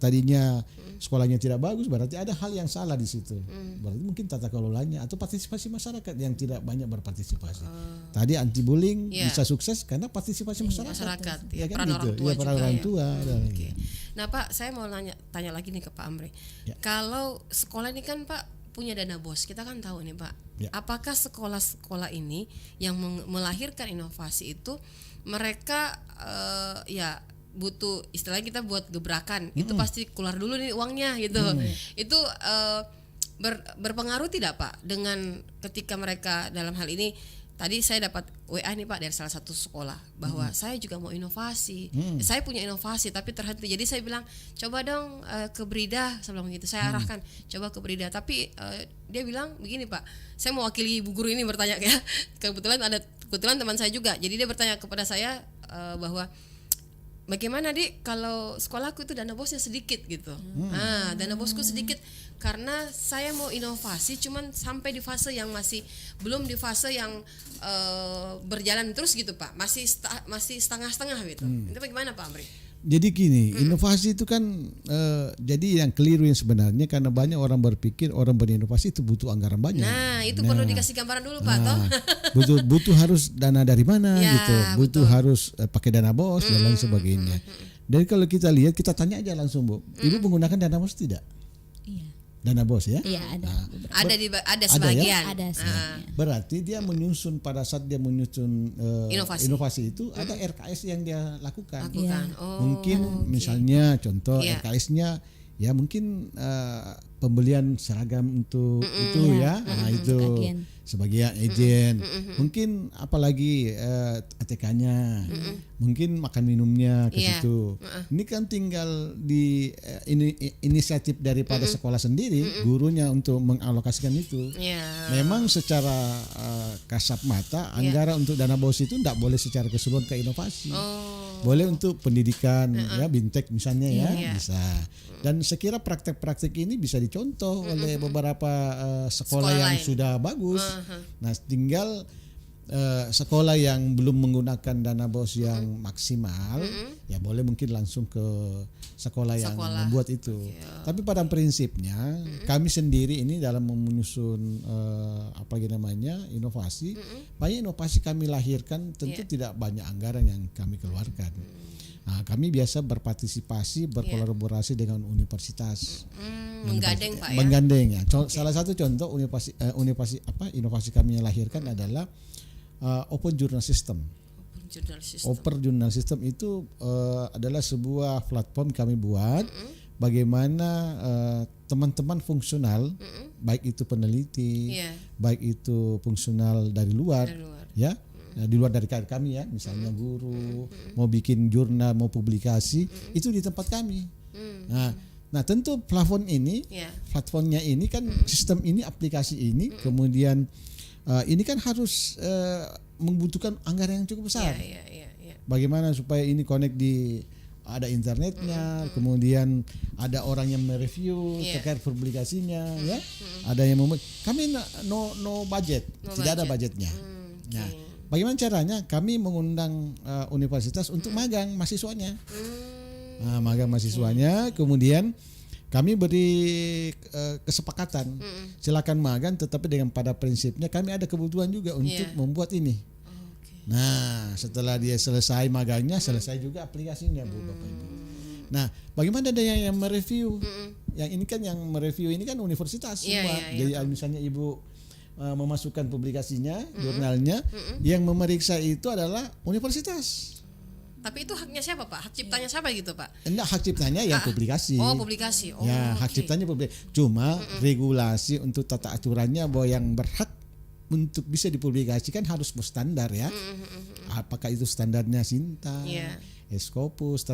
tadinya sekolahnya tidak bagus, berarti ada hal yang salah di situ. Berarti mungkin tata kelolanya atau partisipasi masyarakat yang tidak banyak berpartisipasi. Tadi anti bullying bisa sukses karena partisipasi masyarakat. Ya kan peran gitu. orang tua Ya, peran juga orang ya. tua. Oke. Nah Pak, saya mau tanya lagi nih ke Pak Amri. Ya. Kalau sekolah ini kan Pak punya dana BOS, kita kan tahu nih Pak. Ya. Apakah sekolah-sekolah ini yang melahirkan inovasi itu mereka ya butuh, istilahnya kita buat gebrakan, itu pasti keluar dulu nih uangnya gitu. Itu berpengaruh tidak Pak dengan ketika mereka dalam hal ini? Tadi saya dapat WA nih Pak dari salah satu sekolah bahwa saya juga mau inovasi. Saya punya inovasi tapi terhenti. Jadi saya bilang coba dong ke Brida, sebelum gitu saya arahkan coba ke Brida. Tapi dia bilang begini Pak, saya mewakili ibu guru ini bertanya ya. Kebetulan teman saya juga. Jadi dia bertanya kepada saya bahwa bagaimana Dik kalau sekolahku itu dana bosnya sedikit gitu. Dana bosku sedikit karena saya mau inovasi cuman sampai di fase yang belum di fase yang berjalan terus gitu Pak. Masih setengah-setengah gitu. Itu bagaimana Pak Amri? Jadi gini, inovasi itu kan jadi yang keliru yang sebenarnya karena banyak orang berpikir orang berinovasi itu butuh anggaran banyak. Nah, itu perlu dikasih gambaran dulu Pak toh. butuh harus dana dari mana Ya, gitu. Butuh harus pakai dana BOS dan lain sebagainya. Dan kalau kita lihat, kita tanya aja langsung Bu, Ibu menggunakan dana BOS tidak? Iya. Dana BOS ya? Iya, ada. Ada sebagian. Ada sebagian. Berarti dia menyusun pada saat dia menyusun inovasi itu ada RKS yang dia lakukan. Mungkin misalnya contoh RKS-nya ya mungkin pembelian seragam untuk itu ya. Nah, itu sebagian ejen. Mungkin apalagi ATK-nya. Mungkin makan minumnya ke situ. Ini kan tinggal di inisiatif daripada sekolah sendiri, gurunya untuk mengalokasikan itu. Memang secara kasat mata anggaran untuk dana BOS itu tidak boleh secara keseluruhan ke inovasi. Boleh untuk pendidikan ya, Bintek misalnya ya, bisa. Dan sekira praktek-praktek ini bisa dicontoh oleh beberapa sekolah yang sudah bagus. Nah, tinggal sekolah yang belum menggunakan dana BOS yang maksimal, ya boleh mungkin langsung ke sekolah yang membuat itu. Tapi pada prinsipnya kami sendiri ini dalam menyusun inovasi, banyak inovasi kami lahirkan tentu tidak banyak anggaran yang kami keluarkan. Nah, kami biasa berpartisipasi, berkolaborasi dengan universitas. Menggandeng Pak ya. Menggandeng ya. Salah satu contoh inovasi kami yang lahirkan adalah Open Journal System. Open Journal System itu adalah sebuah platform kami buat bagaimana teman-teman fungsional, baik itu peneliti, baik itu fungsional dari luar. Ya, di luar dari kami ya, misalnya guru mau bikin jurnal, mau publikasi, itu di tempat kami. Nah tentu platformnya ini kan sistem ini, aplikasi ini, kemudian ini kan harus membutuhkan anggaran yang cukup besar. Bagaimana supaya ini connect ada internetnya, kemudian ada orang yang mereview terkait publikasinya, ya. Ada yang kami no budget, tidak ada budgetnya. Nah, bagaimana caranya? Kami mengundang universitas untuk magang mahasiswanya. Magang mahasiswanya, kemudian kami beri kesepakatan silakan magang, tetapi dengan pada prinsipnya kami ada kebutuhan juga untuk membuat ini. Nah, setelah dia selesai magangnya, selesai juga aplikasinya, Bu Bapak Ibu. Nah, bagaimana ada yang mereview? Yang ini kan yang mereview ini kan universitas semua. Jadi misalnya Ibu memasukkan publikasinya, jurnalnya, yang memeriksa itu adalah universitas. Tapi itu haknya siapa, Pak? Hak ciptanya siapa gitu, Pak? Enggak, hak ciptanya yang publikasi. Oh, publikasi. Oh, ya, hak ciptanya publikasi. Cuma regulasi untuk tata aturannya bahwa yang berhak untuk bisa dipublikasikan harus berstandar ya. Apakah itu standarnya Sinta, Scopus,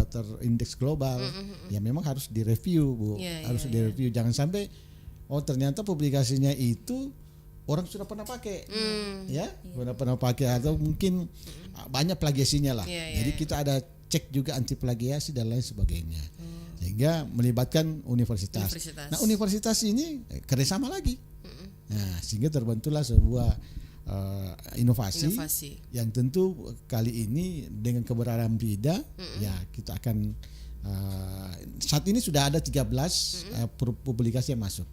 terindeks global. Ya memang harus direview, Bu. Harus direview. Jangan sampai ternyata publikasinya itu orang sudah pernah pakai, sudah pernah pakai atau mungkin banyak plagiasinya lah. Jadi kita ada cek juga anti plagiasi dan lain sebagainya, sehingga melibatkan universitas. Nah, universitas ini kerjasama lagi. Nah, sehingga terbentuklah sebuah inovasi yang tentu kali ini dengan keberadaan BIDA, ya kita akan saat ini sudah ada 13 publikasi yang masuk.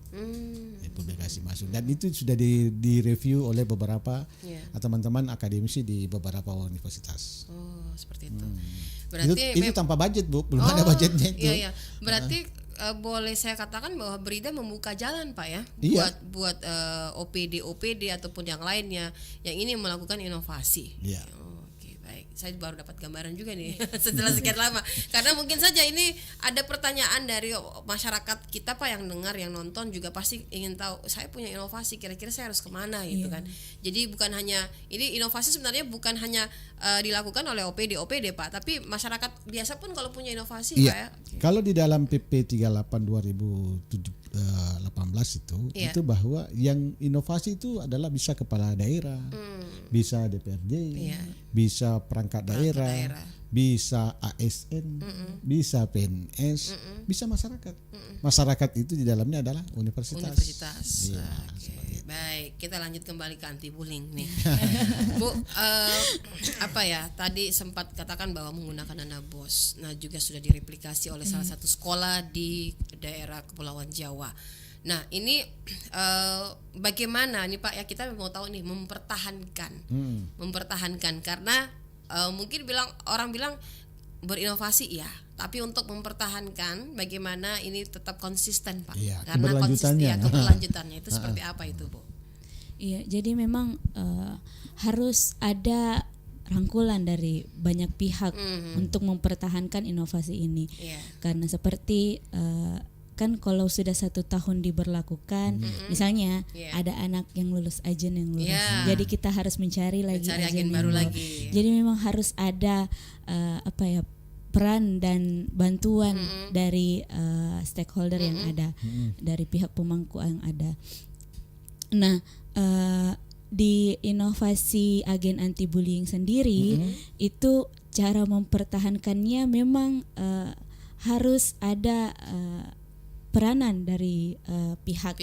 Publikasi masuk dan itu sudah direview oleh beberapa teman-teman akademisi di beberapa universitas. Oh, seperti itu. Berarti itu tanpa budget, Bu. Belum ada budgetnya itu. Iya. Berarti boleh saya katakan bahwa BRIDA membuka jalan, Pak ya, buat OPD ataupun yang lainnya yang ini melakukan inovasi. Iya. Oke, baik. Saya baru dapat gambaran juga nih setelah sekian lama. Karena mungkin saja ini ada pertanyaan dari masyarakat kita, Pak, yang dengar, yang nonton juga pasti ingin tahu, saya punya inovasi, kira-kira saya harus kemana gitu kan. Jadi bukan hanya ini, inovasi sebenarnya bukan hanya dilakukan oleh OPD Pak, tapi masyarakat biasa pun kalau punya inovasi, Pak ya. Kalau di dalam PP 38 2018 itu bahwa yang inovasi itu adalah bisa kepala daerah, bisa DPRD, bisa perangkat daerah, bisa ASN, bisa PNS, bisa masyarakat. Masyarakat itu di dalamnya adalah universitas. Ya, baik, kita lanjut kembali ke anti bullying nih. Bu, tadi sempat katakan bahwa menggunakan dana BOS. Nah, juga sudah direplikasi oleh salah satu sekolah di daerah Kepulauan Jawa. Nah, ini bagaimana nih, Pak ya, kita mau tahu nih mempertahankan karena mungkin orang bilang berinovasi ya, tapi untuk mempertahankan bagaimana ini tetap konsisten, Pak. Karena keberlanjutannya itu seperti apa itu, Bu? Iya, jadi memang harus ada rangkulan dari banyak pihak untuk mempertahankan inovasi ini. Karena seperti kan kalau sudah 1 tahun diberlakukan, misalnya ada anak yang lulus, agen yang lulus, jadi kita harus mencari agen baru lagi. Jadi memang harus ada peran dan bantuan dari stakeholder yang ada, dari pihak pemangku yang ada. Nah, di inovasi agen anti bullying sendiri itu cara mempertahankannya memang harus ada peranan dari pihak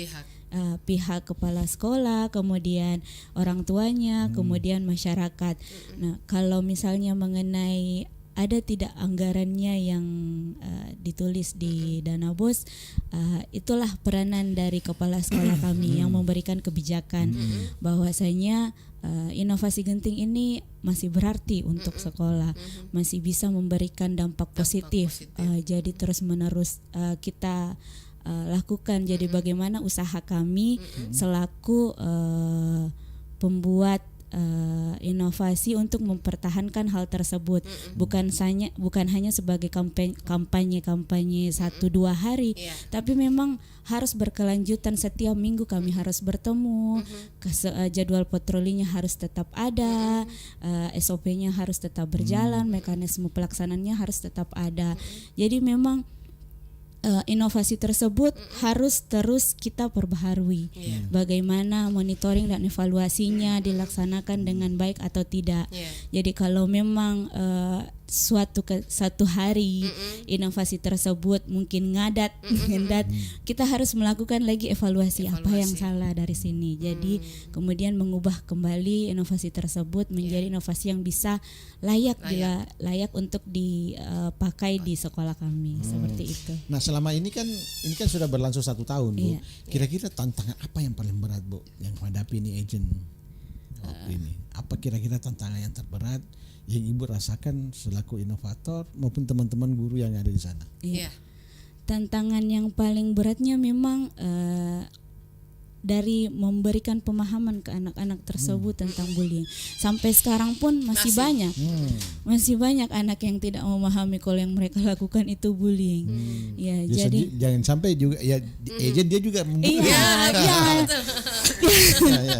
kepala sekolah, kemudian orang tuanya, kemudian masyarakat. Nah, kalau misalnya mengenai ada tidak anggarannya yang ditulis di dana BOS, itulah peranan dari kepala sekolah kami yang memberikan kebijakan bahwasanya inovasi genting ini masih berarti untuk sekolah, masih bisa memberikan dampak positif. Jadi terus menerus kita lakukan. Jadi bagaimana usaha kami selaku pembuat inovasi untuk mempertahankan hal tersebut, bukan hanya sebagai kampanye 1-2 hari, tapi memang harus berkelanjutan. Setiap minggu kami harus bertemu, jadwal patrolinya harus tetap ada, SOP-nya harus tetap berjalan, mekanisme pelaksanaannya harus tetap ada. Jadi memang inovasi tersebut harus terus kita perbaharui. Bagaimana monitoring dan evaluasinya dilaksanakan dengan baik atau tidak. Jadi kalau memang satu hari inovasi tersebut mungkin ngadat, kita harus melakukan lagi evaluasi apa yang salah dari sini. Jadi kemudian mengubah kembali inovasi tersebut menjadi inovasi yang bisa layak untuk dipakai di sekolah kami, seperti itu. Nah, selama ini kan sudah berlangsung 1 tahun, Bu. Kira-kira tantangan apa yang paling berat, Bu, yang menghadapi ini agent ini? Apa kira-kira tantangan yang terberat yang Ibu rasakan selaku inovator maupun teman-teman guru yang ada di sana? Iya. Tantangan yang paling beratnya memang dari memberikan pemahaman ke anak-anak tersebut tentang bullying. Sampai sekarang pun masih banyak anak yang tidak memahami kalau yang mereka lakukan itu bullying. Ya, jadi jangan sampai juga ya agent dia juga membuli.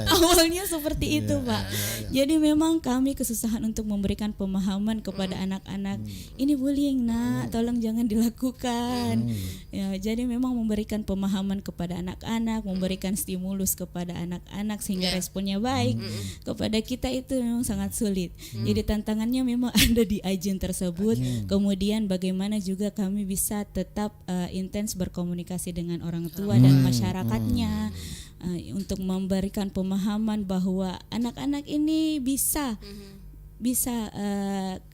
Awalnya seperti itu, Pak. Jadi memang kami kesusahan untuk memberikan pemahaman kepada anak-anak. Ini bullying, Nak, tolong jangan dilakukan. Ya, jadi memang memberikan pemahaman kepada anak-anak, memberikan stimulus kepada anak-anak sehingga responnya baik kepada kita itu memang sangat sulit. Jadi tantangannya memang ada di agent tersebut. Kemudian bagaimana juga kami bisa tetap intens berkomunikasi dengan orang tua dan masyarakatnya untuk memberikan pemahaman bahwa anak-anak ini bisa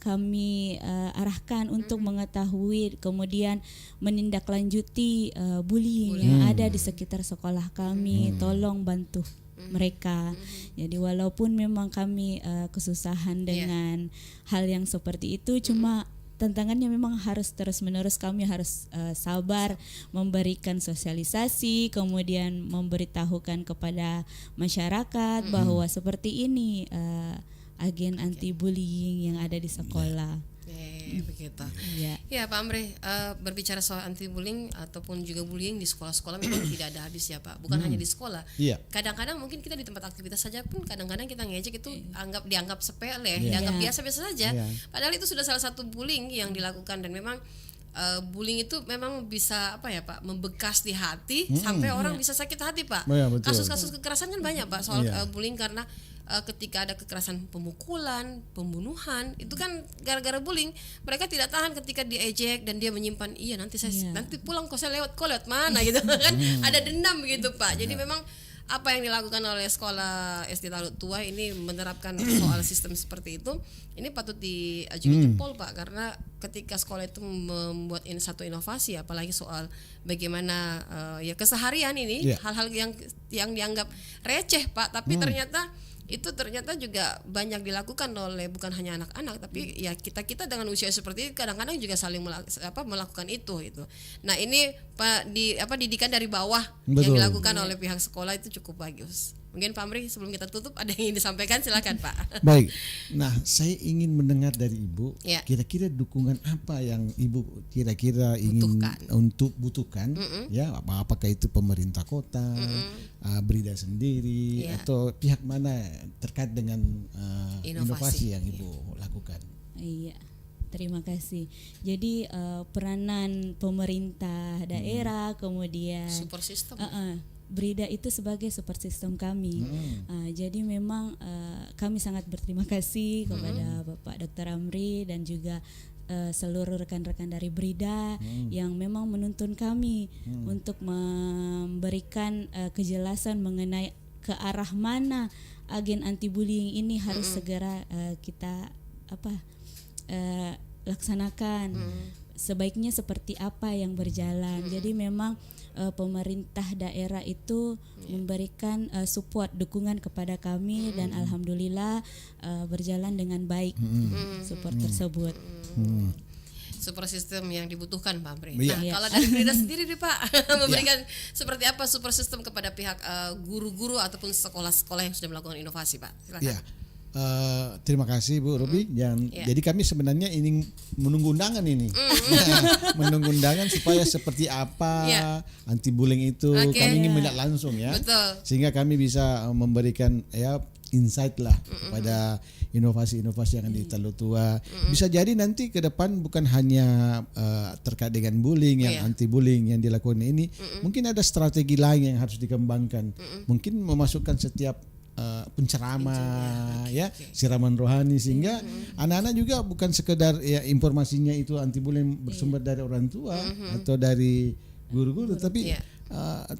kami arahkan untuk mengetahui kemudian menindaklanjuti bullying yang ada di sekitar sekolah kami. Tolong bantu mereka. Jadi walaupun memang kami kesusahan dengan hal yang seperti itu, cuma tantangannya memang harus terus-menerus kami harus sabar memberikan sosialisasi, kemudian memberitahukan kepada masyarakat bahwa seperti ini agen anti bullying yang ada di sekolah. Begitu. Ya, Pak Amri, berbicara soal anti bullying ataupun juga bullying di sekolah-sekolah memang tidak ada habis ya, Pak. Bukan hanya di sekolah. Kadang-kadang mungkin kita di tempat aktivitas saja pun kadang-kadang kita ngejek itu dianggap sepele, dianggap biasa-biasa saja. Padahal itu sudah salah satu bullying yang dilakukan dan memang bullying itu memang bisa Pak, membekas di hati sampai orang bisa sakit hati, Pak. Kasus-kasus kekerasan kan banyak, Pak, soal bullying karena ketika ada kekerasan pemukulan, pembunuhan, itu kan gara-gara bullying. Mereka tidak tahan ketika diejek dan dia menyimpan, nanti pulang kok saya lewat mana gitu kan. Ada dendam begitu, Pak. Jadi memang apa yang dilakukan oleh sekolah SD Taluk Tua ini menerapkan soal sistem seperti itu, ini patut diajukan jempol, Pak, karena ketika sekolah itu membuat satu inovasi, apalagi soal bagaimana keseharian ini hal-hal yang dianggap receh, Pak, tapi ternyata juga banyak dilakukan oleh bukan hanya anak-anak tapi ya kita dengan usia seperti ini kadang-kadang juga saling melakukan itu gitu. Nah, ini didikan dari bawah yang dilakukan oleh pihak sekolah itu cukup bagus. Mungkin Pak Amri sebelum kita tutup ada yang ingin disampaikan, silakan Pak. Baik. Nah, saya ingin mendengar dari Ibu kira-kira dukungan apa yang Ibu kira-kira ingin butuhkan ya, apakah itu pemerintah kota, Brida sendiri atau pihak mana terkait dengan inovasi yang Ibu lakukan. Iya. Terima kasih. Jadi peranan pemerintah daerah kemudian super system. Brida itu sebagai support system kami. Jadi memang kami sangat berterima kasih kepada Bapak Dr. Amri dan juga seluruh rekan-rekan dari Brida yang memang menuntun kami untuk memberikan kejelasan mengenai ke arah mana agen anti bullying ini harus segera kita laksanakan. Sebaiknya seperti apa yang berjalan. Jadi memang pemerintah daerah itu memberikan support, dukungan kepada kami dan alhamdulillah berjalan dengan baik support tersebut. Super sistem yang dibutuhkan, Pak Amri. Nah, kalau dari Brida sendiri nih, Pak, memberikan seperti apa super sistem kepada pihak guru-guru ataupun sekolah-sekolah yang sudah melakukan inovasi, Pak? Silakan. Terima kasih Bu Ruby. Jadi kami sebenarnya ingin menunggu undangan ini, menunggu undangan supaya seperti apa anti bullying itu kami ingin melihat langsung ya. Betul. Sehingga kami bisa memberikan insight lah kepada inovasi-inovasi yang ada di Taluk Tua. Bisa jadi nanti ke depan bukan hanya terkait dengan bullying yang anti bullying yang dilakukan ini, mungkin ada strategi lain yang harus dikembangkan. Mungkin memasukkan setiap penceramah ya, siraman rohani sehingga anak-anak juga bukan sekedar ya informasinya itu anti bullying bersumber dari orang tua atau dari guru-guru, tapi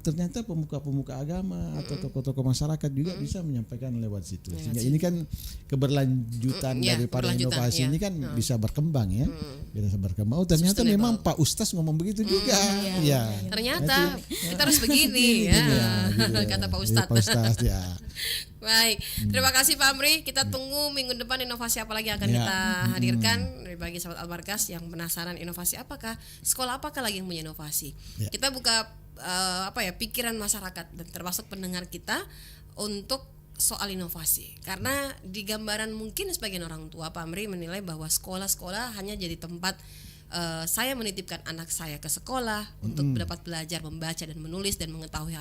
ternyata pemuka-pemuka agama atau tokoh-tokoh masyarakat juga bisa menyampaikan lewat situ. Sehingga ini kan keberlanjutan daripada inovasi ini kan bisa berkembang ya. Bisa berkembang. Oh ternyata memang Pak Ustaz ngomong begitu juga. Ya. Ternyata kita harus begini ya. Gitu. Kata Pak Ustaz. Pak Ustaz ya. Baik, terima kasih Pak Amri. Kita tunggu minggu depan inovasi apa lagi yang akan kita hadirkan bagi sahabat Al-Markas yang penasaran inovasi apakah, sekolah apakah lagi yang punya inovasi. Kita buka pikiran masyarakat dan termasuk pendengar kita untuk soal inovasi. Karena di gambaran mungkin sebagian orang tua Pak Amri menilai bahwa sekolah-sekolah hanya jadi tempat saya menitipkan anak saya ke sekolah untuk dapat belajar membaca dan menulis dan mengetahui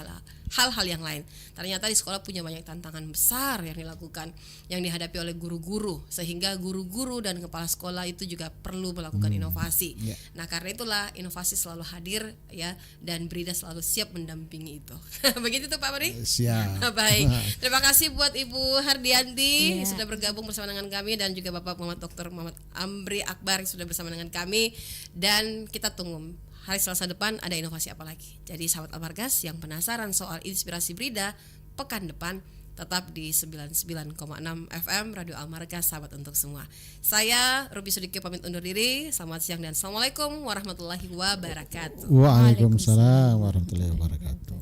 hal-hal yang lain. Ternyata di sekolah punya banyak tantangan besar yang dilakukan, yang dihadapi oleh guru-guru, sehingga guru-guru dan kepala sekolah itu juga perlu melakukan inovasi. Nah karena itulah inovasi selalu hadir ya, dan Brida selalu siap mendampingi itu. Begitu tuh Pak Mari? Siap. Baik, terima kasih buat Ibu Hardianti sudah bergabung bersama dengan kami, dan juga Bapak Muhammad Dr. Muhammad Amri Akbar yang sudah bersama dengan kami. Dan kita tunggu hari Selasa depan ada inovasi apa lagi. Jadi sahabat Al-Markas yang penasaran soal inspirasi Brida pekan depan, tetap di 99,6 FM Radio Al-Markas, sahabat untuk semua. Saya Ruby Sudikyo pamit undur diri. Selamat siang dan Assalamualaikum warahmatullahi wabarakatuh. Waalaikumsalam warahmatullahi wabarakatuh.